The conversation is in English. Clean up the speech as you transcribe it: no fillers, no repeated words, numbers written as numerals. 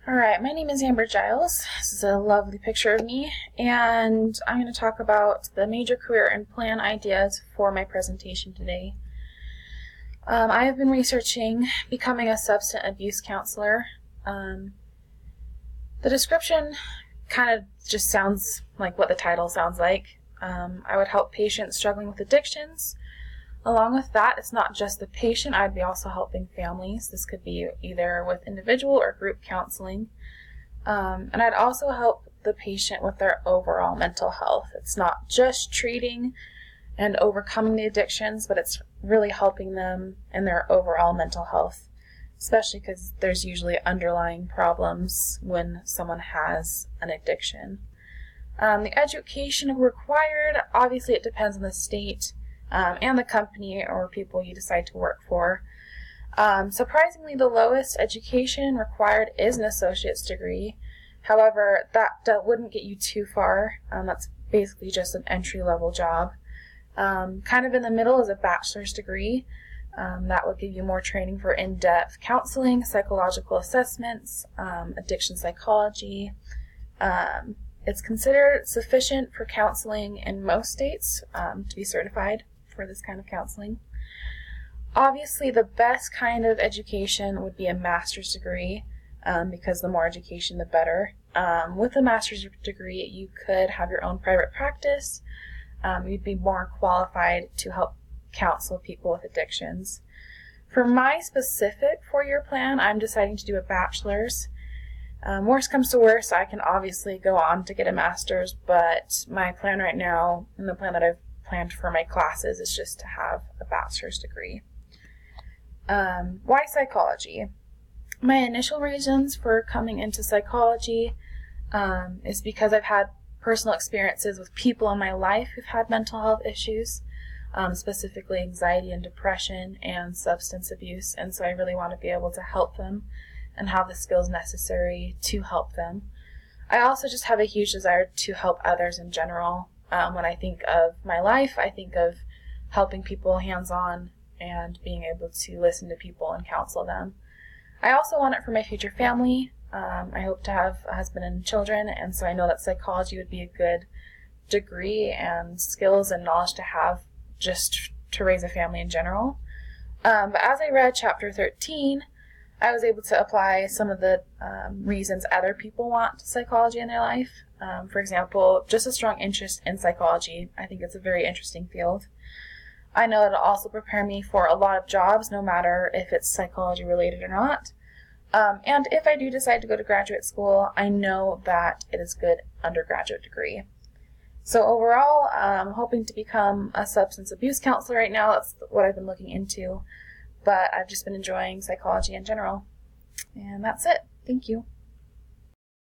Alright, my name is Amber Giles. This is a lovely picture of me, and I'm going to talk about the major career and plan ideas for my presentation today. I have been researching becoming a substance abuse counselor. The description kind of just sounds like what the title sounds like. I would help patients struggling with addictions. Along with that, it's not just the patient, I'd be also helping families. This could be either with individual or group counseling. And I'd also help the patient with their overall mental health. It's not just treating and overcoming the addictions, but it's really helping them in their overall mental health, especially because there's usually underlying problems when someone has an addiction. The education required, obviously it depends on the state and the company or people you decide to work for. Surprisingly, the lowest education required is an associate's degree. However, that wouldn't get you too far. That's basically just an entry-level job. Kind of in the middle is a bachelor's degree. That would give you more training for in-depth counseling, psychological assessments, addiction psychology. It's considered sufficient for counseling in most states to be certified for this kind of counseling. Obviously, the best kind of education would be a master's degree because the more education, the better. With a master's degree, you could have your own private practice. You'd be more qualified to help counsel people with addictions. For my specific four-year plan, I'm deciding to do a bachelor's. Worst comes to worst, I can obviously go on to get a master's, but my plan right now, and the plan that I've planned for my classes, is just to have a bachelor's degree. Why psychology? My initial reasons for coming into psychology is because I've had personal experiences with people in my life who've had mental health issues, specifically anxiety and depression and substance abuse, and so I really want to be able to help them and have the skills necessary to help them. I also just have a huge desire to help others in general. When I think of my life, I think of helping people hands-on and being able to listen to people and counsel them. I also want it for my future family. I hope to have a husband and children, and so I know that psychology would be a good degree and skills and knowledge to have just to raise a family in general. But as I read chapter 13, I was able to apply some of the reasons other people want psychology in their life. For example, just a strong interest in psychology. I think it's a very interesting field. I know it'll also prepare me for a lot of jobs, no matter if it's psychology related or not. And if I do decide to go to graduate school, I know that it is a good undergraduate degree. So overall, I'm hoping to become a substance abuse counselor right now. That's what I've been looking into. But I've just been enjoying psychology in general. And that's it. Thank you.